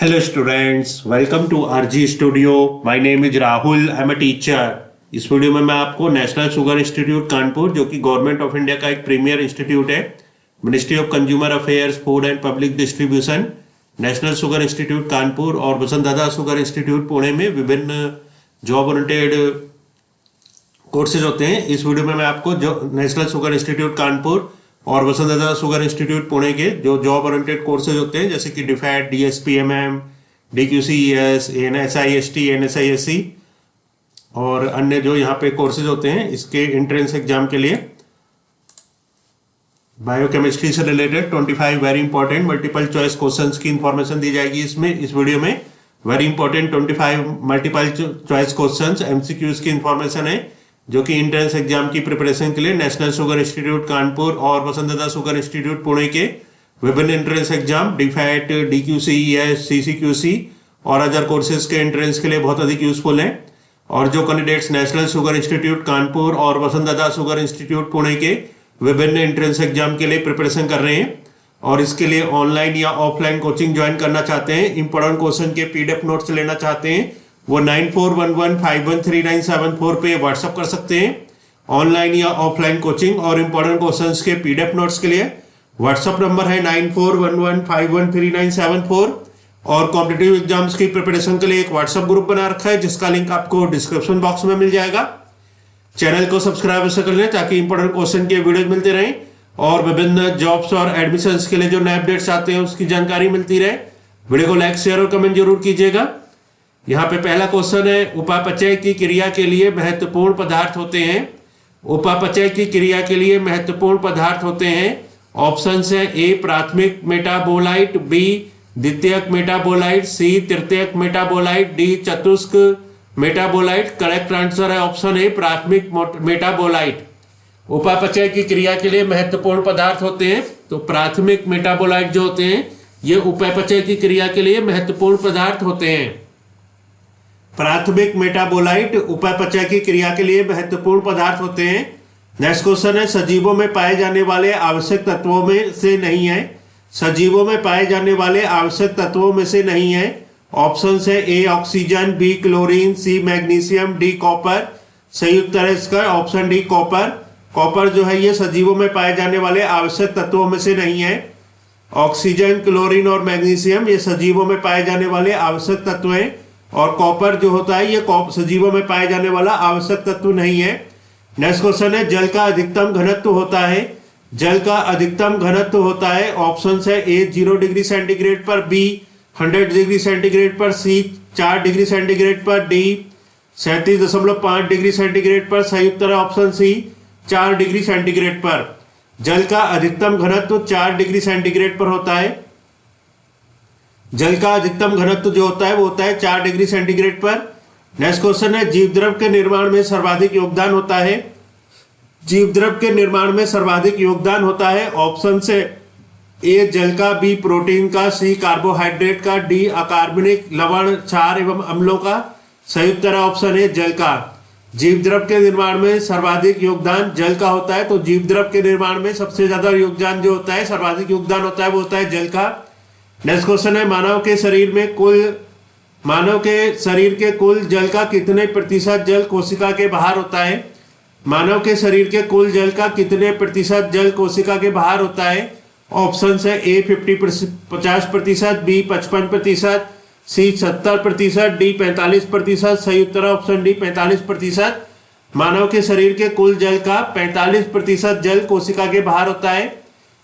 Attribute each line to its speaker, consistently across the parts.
Speaker 1: Hello students, welcome to RG Studio. My name is Rahul. I'm a teacher. इस video में मैं आपको national sugar institute Kanpur, जो कि गवर्नमेंट ऑफ इंडिया का एक प्रीमियर इंस्टीट्यूट है, ministry of consumer affairs, food and public distribution, national sugar institute Kanpur और वसंतदादा शुगर इंस्टीट्यूट पुणे में विभिन्न जॉब ओरिएंटेड कोर्सेज होते हैं। इस वीडियो में मैं आपको जो नेशनल शुगर इंस्टीट्यूट कानपुर और वसंतदादा शुगर इंस्टीट्यूट पुणे के जो जॉब ओरिएंटेड कोर्सेज होते हैं, जैसे कि डीफैट, डीएसपीएमएम, डीक्यूसीईएस, एनएसआईएसटी, एनएसआईएससी और अन्य जो यहाँ पे कोर्सेज होते हैं, इसके एंट्रेंस एग्जाम के लिए बायोकेमिस्ट्री से related 25 very important multiple choice questions की इंफॉर्मेशन दी जाएगी इस वीडियो में। Very important 25 multiple choice questions MCQs की इंफॉर्मेशन है, जो कि एंट्रेंस एग्जाम की प्रिपरेशन के लिए नेशनल शुगर इंस्टीट्यूट कानपुर और वसंतदादा शुगर इंस्टीट्यूट पुणे के विभिन्न एंट्रेंस एग्जाम डीफैट, डीक्यूसीईएस, सीसीक्यूसी और अदर कोर्सेज के एंट्रेंस के लिए बहुत अधिक यूजफुल है। और जो candidates national sugar institute Kanpur और वसंतदादा शुगर इंस्टीट्यूट पुणे के विभिन्न एंट्रेंस एग्जाम के लिए प्रिपरेशन कर रहे हैं और इसके लिए ऑनलाइन या ऑफलाइन कोचिंग ज्वाइन करना चाहते हैं, इंपॉर्टेंट क्वेश्चन के पीडीएफ नोट्स लेना चाहते हैं, वो 9411513974 पे व्हाट्सअप कर सकते हैं। ऑनलाइन या ऑफलाइन कोचिंग और इंपॉर्टेंट क्वेश्चंस के पीडीएफ नोट्स के लिए व्हाट्सअप नंबर है 9411513974 और कॉम्पिटिटिव एग्जाम्स की प्रिपरेशन के लिए एक व्हाट्सएप ग्रुप बना रखा है, जिसका लिंक आपको डिस्क्रिप्शन बॉक्स में मिल जाएगा। चैनल को सब्सक्राइब ऐसे कर लें ताकि इंपॉर्टेंट क्वेश्चन के वीडियोज मिलते रहें और विभिन्न जॉब्स और एडमिशंस के लिए जो नए अपडेट्स आते हैं उसकी जानकारी मिलती रहे। वीडियो को लाइक, शेयर और कमेंट जरूर कीजिएगा। यहाँ पे पहला क्वेश्चन है, उपापचय की क्रिया के लिए महत्वपूर्ण पदार्थ होते हैं। उपापचय की क्रिया के लिए महत्वपूर्ण पदार्थ होते हैं। ऑप्शंस है ए प्राथमिक मेटाबोलाइट, बी द्वितीयक मेटाबोलाइट, सी तृतीयक मेटाबोलाइट, डी चतुष्क मेटाबोलाइट। करेक्ट आंसर है ऑप्शन ए प्राथमिक मेटाबोलाइट। उपापचय की क्रिया के लिए महत्वपूर्ण पदार्थ होते हैं, तो प्राथमिक मेटाबोलाइट जो होते हैं ये उपापचय की क्रिया के लिए महत्वपूर्ण पदार्थ होते हैं। प्राथमिक मेटाबोलाइट उपापचय की क्रिया के लिए महत्वपूर्ण पदार्थ होते हैं। नेक्स्ट क्वेश्चन है, सजीवों में पाए जाने वाले आवश्यक तत्वों में से नहीं है। सजीवों में पाए जाने वाले आवश्यक तत्वों में से नहीं है। ऑप्शन है A oxygen, B chlorine, C magnesium, D copper. सही उत्तर है इसका ऑप्शन डी कॉपर। कॉपर जो है ये सजीवों में पाए जाने वाले आवश्यक तत्वों में से नहीं है। ऑक्सीजन, क्लोरीन और मैग्नीशियम ये सजीवों में पाए जाने वाले आवश्यक तत्व हैं और कॉपर जो होता है ये सजीवों में पाए जाने वाला आवश्यक तत्व नहीं है। नेक्स्ट क्वेश्चन है, जल का अधिकतम घनत्व होता है। जल का अधिकतम घनत्व होता है। ऑप्शन है ए 0 डिग्री सेंटीग्रेड पर, बी 100 डिग्री सेंटीग्रेड पर, सी 4 डिग्री सेंटीग्रेड पर, डी 37.5 डिग्री सेंटीग्रेड पर। सही उत्तर है ऑप्शन सी 4 डिग्री सेंटीग्रेड पर। जल का अधिकतम घनत्व 4 डिग्री सेंटीग्रेड पर होता है। जल का अधिकतम घनत्व जो होता है वो होता है 4 डिग्री सेंटीग्रेड पर। नेक्स्ट क्वेश्चन है, जीवद्रव के निर्माण में सर्वाधिक योगदान होता है। जीवद्रव के निर्माण में सर्वाधिक योगदान होता है। ऑप्शन से ए जल का, बी प्रोटीन का, सी कार्बोहाइड्रेट का, डी अकार्बनिक लवण, क्षार एवं अम्लों का। सही उत्तर है ऑप्शन ए जल का। जीवद्रव के निर्माण में सर्वाधिक योगदान जल का होता है, तो जीवद्रव के निर्माण में सबसे ज्यादा योगदान जो होता है, सर्वाधिक योगदान होता है वो होता है जल का। नेक्स्ट क्वेश्चन है, मानव के शरीर के कुल जल का कितने प्रतिशत जल कोशिका के बाहर होता है। मानव के शरीर के कुल जल का कितने प्रतिशत जल कोशिका के बाहर होता है। ऑप्शन है ए 50%, बी 55%, सी 70%, डी 45%। सही उत्तर है ऑप्शन डी 45%। मानव के शरीर के कुल जल का 45% जल कोशिका के बाहर होता है,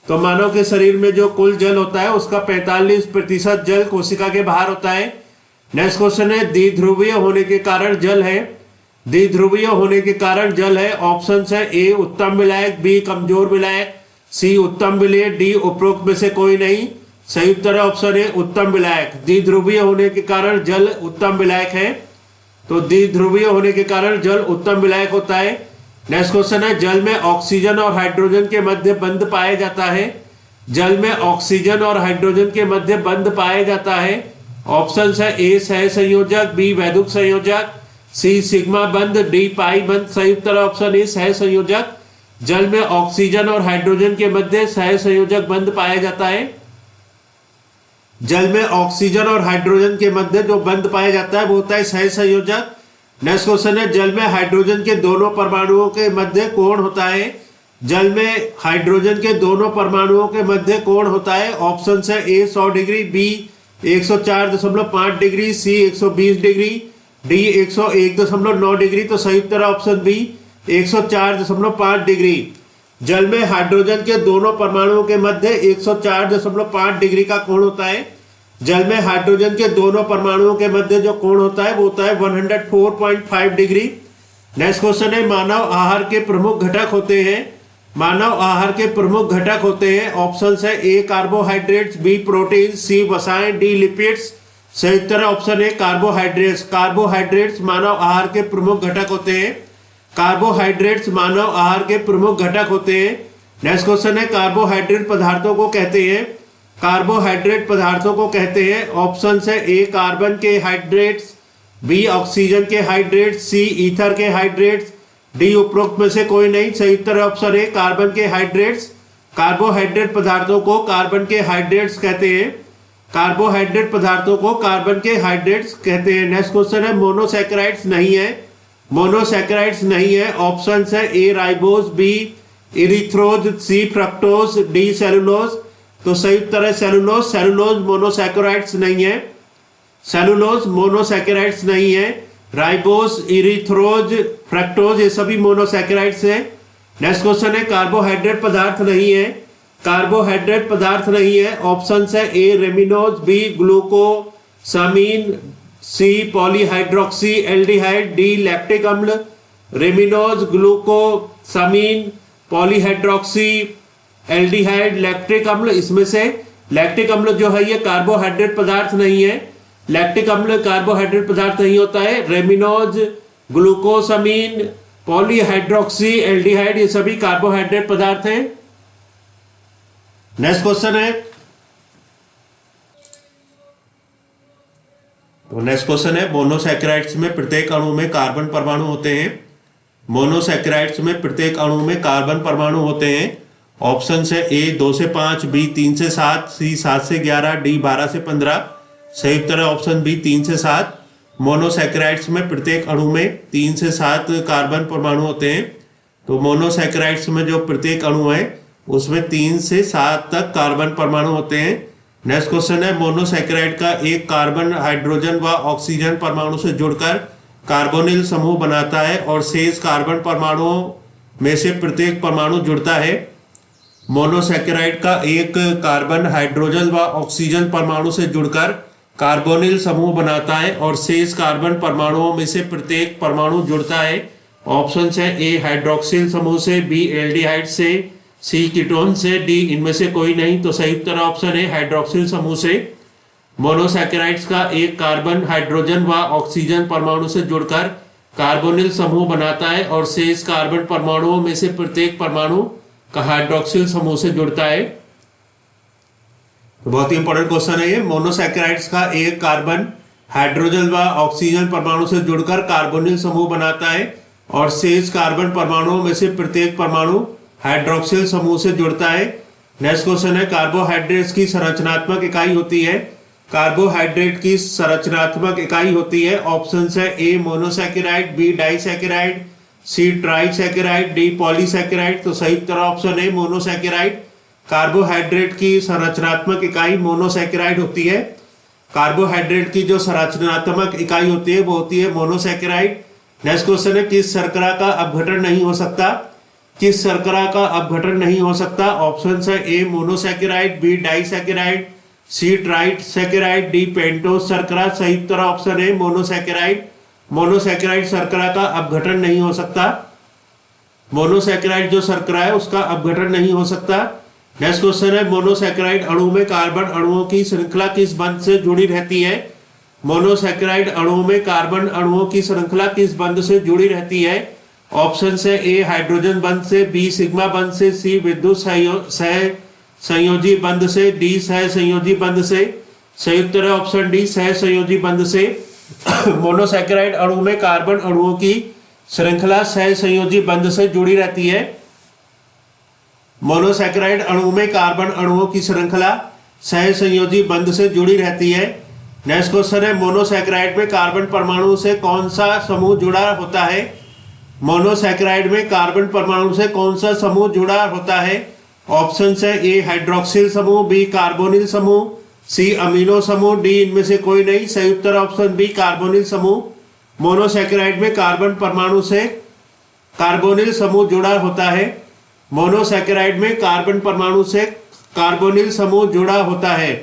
Speaker 1: तो मानव के शरीर में जो कुल जल होता है उसका 45% जल कोशिका के बाहर होता है। नेक्स्ट क्वेश्चन है, द्विध्रुवीय होने के कारण जल है। द्विध्रुवीय होने के कारण जल है। ऑप्शन है ए उत्तम विलायक, बी कमजोर विलायक, सी उत्तम विलय, डी उपरोक्त में से कोई नहीं। सही उत्तर है ऑप्शन ए उत्तम विलायक। द्विध्रुवीय होने के कारण जल उत्तम विलायक है, तो द्विध्रुवीय होने के कारण जल उत्तम विलायक होता है। नेक्स्ट क्वेश्चन है, जल में ऑक्सीजन और हाइड्रोजन के मध्य बंध पाया जाता है। जल में ऑक्सीजन और हाइड्रोजन के मध्य बंध पाया जाता है। ऑप्शन है ए सह संयोजक, बी वैद्युत संयोजक, सी सिग्मा बंध, डी पाई बंध। सही उत्तर ऑप्शन ए सह संयोजक। जल में ऑक्सीजन और हाइड्रोजन के मध्य सह संयोजक बंध पाया जाता है। जल में ऑक्सीजन और हाइड्रोजन के मध्य जो बंध पाया जाता है वो होता है सहसंयोजक। नेक्स्ट क्वेश्चन है, जल में हाइड्रोजन के दोनों परमाणुओं के मध्य कोण होता है। जल में हाइड्रोजन के दोनों परमाणुओं के मध्य कोण होता है। ऑप्शन है ए 100 डिग्री, बी 104.5 डिग्री, सी 120 डिग्री, डी 101.9 डिग्री। तो सही उत्तर ऑप्शन बी 104.5 डिग्री। जल में हाइड्रोजन के दोनों परमाणुओं के मध्य 104.5 डिग्री का कोण होता है। जल में हाइड्रोजन के दोनों परमाणुओं के मध्य जो कोण होता है वो होता है 104.5 डिग्री। नेक्स्ट क्वेश्चन है, मानव आहार के प्रमुख घटक होते हैं। मानव आहार के प्रमुख घटक होते हैं। ऑप्शन है ए कार्बोहाइड्रेट्स, बी प्रोटीन, सी वसाएं, डी लिपिड्स। सही उत्तर ऑप्शन है कार्बोहाइड्रेट्स। कार्बोहाइड्रेट्स मानव आहार के प्रमुख घटक होते हैं। कार्बोहाइड्रेट्स मानव आहार के प्रमुख घटक होते हैं। नेक्स्ट क्वेश्चन है, कार्बोहाइड्रेट पदार्थों को कहते हैं। कार्बोहाइड्रेट पदार्थों को कहते हैं। ऑप्शन है ए कार्बन के हाइड्रेट्स, बी ऑक्सीजन के हाइड्रेट्स, सी ईथर के हाइड्रेट्स, डी उपरोक्त में से कोई नहीं। सही उत्तर ऑप्शन है कार्बन के हाइड्रेट्स। कार्बोहाइड्रेट पदार्थों को कार्बन के हाइड्रेट्स कहते हैं। कार्बोहाइड्रेट पदार्थों को कार्बन के हाइड्रेट्स कहते हैं। नेक्स्ट क्वेश्चन है, मोनोसैकेराइड्स नहीं है। मोनोसैकेराइड्स नहीं है। ऑप्शन है ए राइबोज, बी इरिथ्रोज, सी फ्रक्टोज, डी सेलुलोज। तो सही उत्तर है सेलुलोज। सेलुलोज मोनोसैकेराइड्स नहीं है। सेलुलोज मोनोसैकेराइड्स नहीं है। राइबोज, इरिथ्रोज, फ्रक्टोज ये सभी मोनोसैकेराइड्स है। नेक्स्ट क्वेश्चन है, कार्बोहाइड्रेट पदार्थ नहीं है। कार्बोहाइड्रेट पदार्थ नहीं है। ऑप्शन है ए रेमिनोज, बी ग्लूकोसामीन, सी पॉलीहाइड्रोक्सी एल्डिहाइड, डी लैक्टिक अम्ल। रेमिनोज, ग्लूकोसामीन, पॉलीहाइड्रोक्सी एल्डिहाइड, लैक्टिक अम्ल। इसमें से लैक्टिक अम्ल जो है ये कार्बोहाइड्रेट पदार्थ नहीं है। लैक्टिक अम्ल कार्बोहाइड्रेट पदार्थ नहीं होता है। रेमिनोज, ग्लूकोसामीन, पॉलीहाइड्रोक्सी एल्डिहाइड ये सभी कार्बोहाइड्रेट पदार्थ हैं। नेक्स्ट क्वेश्चन है, तो नेक्स्ट क्वेश्चन है, मोनोसैकेराइड्स में प्रत्येक अणु में कार्बन परमाणु होते हैं। मोनोसैकेराइड्स में प्रत्येक अणु में कार्बन परमाणु होते हैं। ऑप्शन है ए 2 से 5, बी 3 से 7, सी 7 से 11, डी 12 से 15। सही उत्तर है ऑप्शन बी 3 से 7। मोनोसैकेराइड्स में प्रत्येक अणु में 3 से 7 कार्बन परमाणु होते हैं। तो मोनोसैकेराइड्स में जो प्रत्येक अणु है उसमें 3 से 7 तक कार्बन परमाणु होते हैं। नेक्स्ट क्वेश्चन है, मोनोसैकेराइड का एक कार्बन हाइड्रोजन व ऑक्सीजन परमाणु से जुड़कर कार्बोनिल समूह बनाता है और शेष कार्बन परमाणुओं में से प्रत्येक परमाणु जुड़ता है। मोनोसैकेराइड का एक कार्बन हाइड्रोजन व ऑक्सीजन परमाणु से जुड़कर कार्बोनिल समूह बनाता है और शेष कार्बन परमाणुओं में से प्रत्येक परमाणु जुड़ता है। ऑप्शन है ए हाइड्रोक्सिल समूह से, बी एल्डिहाइड से, सी कीटोन से, डी इनमें से कोई नहीं। तो सही उत्तर ऑप्शन है हाइड्रोक्सिल समूह से। मोनोसैकेराइड्स का एक कार्बन हाइड्रोजन व ऑक्सीजन परमाणु से जुड़कर कार्बोनिल समूह बनाता है और शेष कार्बन परमाणुओं में से प्रत्येक परमाणु का हाइड्रोक्सिल समूह से जुड़ता है। तो बहुत ही इंपॉर्टेंट क्वेश्चन है ये। मोनोसैकेराइड्स का एक कार्बन हाइड्रोजन व ऑक्सीजन परमाणु से जुड़कर कार्बोनिल समूह बनाता है और शेष कार्बन परमाणुओं में से प्रत्येक परमाणु हाइड्रोक्सिल समूह से जुड़ता है। नेक्स्ट क्वेश्चन है, कार्बोहाइड्रेट्स की संरचनात्मक इकाई होती है। कार्बोहाइड्रेट की संरचनात्मक इकाई होती है। ऑप्शन है ए मोनोसैकेराइड, बी डाइसैकेराइड, सी ट्राइसैकेराइड, डी पॉलीसैकेराइड। तो सही उत्तर ऑप्शन है मोनोसैकेराइड। कार्बोहाइड्रेट की संरचनात्मक इकाई मोनोसैकेराइड होती है। कार्बोहाइड्रेट की जो संरचनात्मक इकाई होती है वो होती है मोनोसैकेराइड। नेक्स्ट क्वेश्चन है, किस शर्करा का अपघटन नहीं हो सकता। किस शर्करा का अपघटन नहीं हो सकता। ऑप्शन है ए मोनोसैकेराइड, बी डाइसैकेराइड, सी ट्राइसैकेराइड, डी पेंटोज शर्करा। सही उत्तर ऑप्शन है मोनोसैकेराइड। मोनोसैकेराइड शर्करा का अपघटन नहीं हो सकता। मोनोसैकेराइड जो शर्करा है उसका अपघटन नहीं हो सकता। नेक्स्ट क्वेश्चन है, मोनोसैकेराइड अणु में कार्बन अणुओं की श्रृंखला किस बंध से जुड़ी रहती है। मोनोसैकेराइड अणुओं में कार्बन अणुओं की श्रृंखला किस बंध से जुड़ी रहती है। ऑप्शन है ए हाइड्रोजन बंध से, बी सिग्मा बंध से, सी विद्युत सह संयोजी बंध से, डी सह संयोजी बंध से। सही उत्तर है ऑप्शन डी सह संयोजी बंध से। मोनोसैकेराइड अणु में कार्बन अणुओं की श्रृंखला सह संयोजी बंध से जुड़ी रहती है। मोनोसैकेराइड अणु में कार्बन अणुओं की श्रृंखला सहसंयोजी बंध से जुड़ी रहती है। नेक्स्ट क्वेश्चन है मोनोसैकेराइड में कार्बन परमाणु से कौन सा समूह जुड़ा होता है। मोनोसैकेराइड में कार्बन परमाणु से कौन सा समूह जुड़ा होता है। ऑप्शन है ए हाइड्रोक्सिल समूह, बी कार्बोनिल समूह, सी अमीनो समूह, डी इनमें से कोई नहीं। सही उत्तर ऑप्शन बी कार्बोनिल समूह। मोनोसैकेराइड में कार्बन परमाणु से कार्बोनिल समूह जुड़ा होता है। मोनोसैकेराइड में कार्बन परमाणु से कार्बोनिल समूह जुड़ा होता है।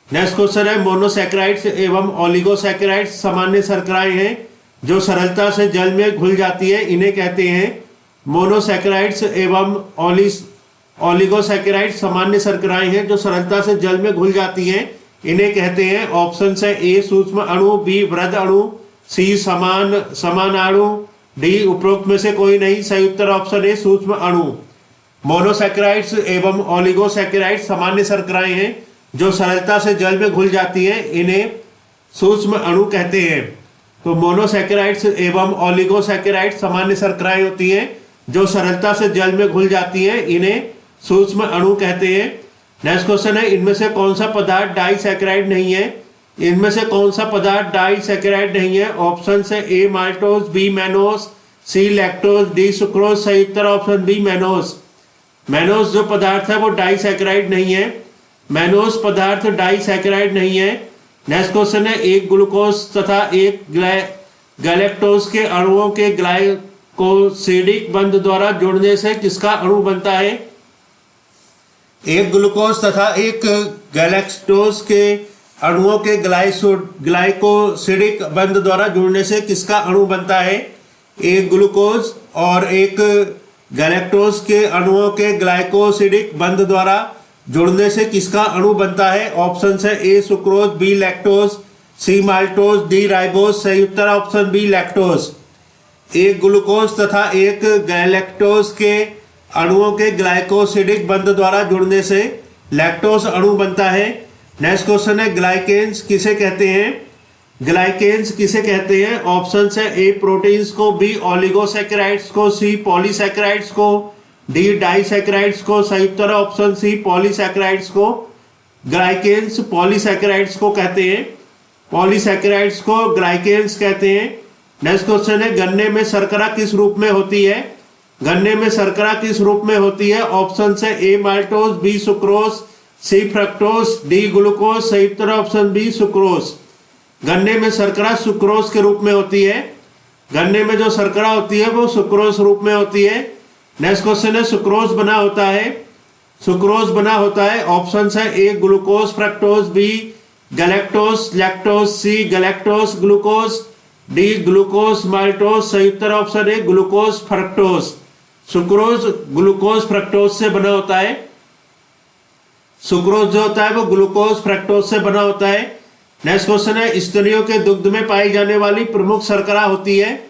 Speaker 1: नेक्स्ट क्वेश्चन है मोनोसैकेराइड्स एवं ओलिगोसैकेराइड्स सामान्य शर्कराएं हैं जो सरलता से जल में घुल जाती है, इन्हें कहते हैं। मोनोसैकेराइड्स एवं ओलिगोसैकेराइड्स सामान्य शर्कराएं हैं जो सरलता से जल में घुल जाती हैं, इन्हें कहते हैं। ऑप्शन है ए सूक्ष्म अणु, बी वृहद अणु, सी समान अणु, डी उपरोक्त में से कोई नहीं। सही उत्तर ऑप्शन ए सूक्ष्म अणु। मोनोसैकेराइड्स एवं ओलिगोसैकेराइड्स सामान्य शर्कराएं हैं जो सरलता से जल में घुल जाती हैं, इन्हें सूक्ष्म अणु कहते हैं। तो मोनोसैकेराइड्स एवं ओलिगोसैकेराइड्स सामान्य शर्कराएं होती हैं जो सरलता से जल में घुल जाती हैं, इन्हें सूक्ष्म अणु कहते हैं। नेक्स्ट क्वेश्चन है इनमें से कौन सा पदार्थ डाइसैकेराइड नहीं है। इनमें से कौन सा पदार्थ डाइसैकेराइड नहीं है। ऑप्शन है ए माल्टोज, बी मैनोज, सी लैक्टोज, डी सुक्रोज। सही उत्तर ऑप्शन बी मैनोज। मैनोज जो पदार्थ है वो डाइसैकेराइड नहीं है। मैनोज पदार्थ डाइसैकेराइड नहीं है। नेक्स्ट क्वेश्चन है एक ग्लूकोज तथा एक गैलेक्टोज के अणुओं के ग्लाइकोसिडिक बंध द्वारा जुड़ने से किसका अणु बनता है। एक ग्लूकोज तथा एक गैलेक्टोज के अणुओं के ग्लाइकोसिडिक बंध द्वारा जुड़ने से किसका अणु बनता है। एक ग्लूकोज और एक गैलेक्टोज के अणुओं के ग्लाइकोसिडिक बंध द्वारा जुड़ने से किसका अणु बनता है। ऑप्शन है ए सुक्रोज, बी लैक्टोज, सी माल्टोज, डी राइबोज। सही उत्तर ऑप्शन बी लैक्टोज। एक ग्लूकोज तथा एक गैलेक्टोज के अणुओं के ग्लाइकोसिडिक बंध द्वारा जुड़ने से लैक्टोज अणु बनता है। नेक्स्ट क्वेश्चन है ग्लाइकेन्स किसे कहते हैं। ग्लाइकेन्स किसे कहते हैं। ऑप्शन है ए प्रोटीन्स को, बी ओलिगोसैकेराइड्स को, सी पॉलीसैकेराइड्स को, डी डाइसैकेराइड्स को। सही उत्तर ऑप्शन सी पॉलीसैकेराइड्स को। ग्लाइकेन्स पॉलीसैकेराइड्स को कहते हैं। पॉलीसैकेराइड्स को ग्लाइकेन्स कहते हैं। नेक्स्ट क्वेश्चन है गन्ने में शर्करा किस रूप में होती है। गन्ने में शर्करा किस रूप में होती है। ऑप्शन है ए माल्टोज, बी सुक्रोज, सी फ्रक्टोज, डी ग्लूकोज। सही उत्तर ऑप्शन बी सुक्रोज। गन्ने में शर्करा सुक्रोज के रूप में होती है। गन्ने में जो शर्करा होती है वो सुक्रोज रूप में होती है। नेक्स्ट क्वेश्चन है सुक्रोज बना होता है। सुक्रोज बना होता है। ऑप्शन है A glucose fructose, B galactose lactose, C galactose glucose, D glucose maltose. सही उत्तर option A glucose fructose. Sucrose glucose fructose से बना होता है। सुक्रोज जो होता है वो ग्लूकोज फ्रक्टोज से बना होता है। नेक्स्ट क्वेश्चन है स्तनियों के दुग्ध में पाई जाने वाली प्रमुख शर्करा होती है।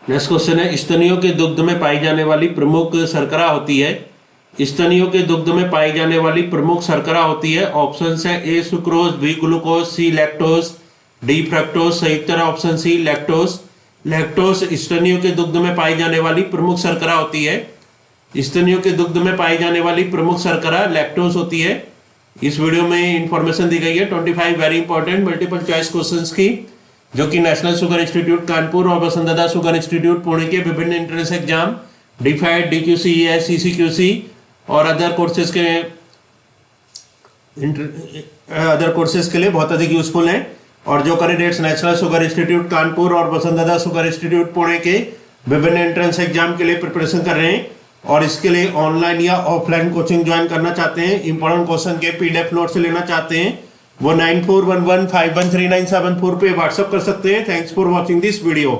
Speaker 1: नेक्स्ट क्वेश्चन है स्तनियों के दुग्ध में पाई जाने वाली प्रमुख शर्करा होती है। स्तनियों के दुग्ध में पाई जाने वाली प्रमुख शर्करा होती है। ऑप्शन है ए सुक्रोज, बी ग्लूकोज, सी लैक्टोज, डी फ्रक्टोज। सही उत्तर ऑप्शन सी लैक्टोज। लैक्टोज स्तनियों के दुग्ध में पाई जाने वाली प्रमुख शर्करा होती है। स्तनियों के दुग्ध में पाई जाने वाली प्रमुख शर्करा लैक्टोज होती है। इस वीडियो में इंफॉर्मेशन दी गई है 25 very important multiple choice questions की, जो कि नेशनल शुगर इंस्टीट्यूट कानपुर और वसुंधरा शुगर इंस्टीट्यूट पुणे के विभिन्न एंट्रेंस एग्जाम डीफाइड, डीक्यूसी, ईएस, सीसीक्यूसी और अदर कोर्सेज के लिए बहुत अधिक यूजफुल हैं। और जो candidates national sugar institute Kanpur और वसुंधरा शुगर इंस्टीट्यूट पुणे के विभिन्न एंट्रेंस एग्जाम के लिए प्रिपरेशन कर रहे हैं और इसके लिए ऑनलाइन या ऑफलाइन कोचिंग ज्वाइन करना चाहते हैं, इंपॉर्टेंट क्वेश्चन के पीडीएफ नोट्स लेना चाहते हैं, वो 9411513974 पे व्हाट्सएप कर सकते हैं। Thanks for watching this video.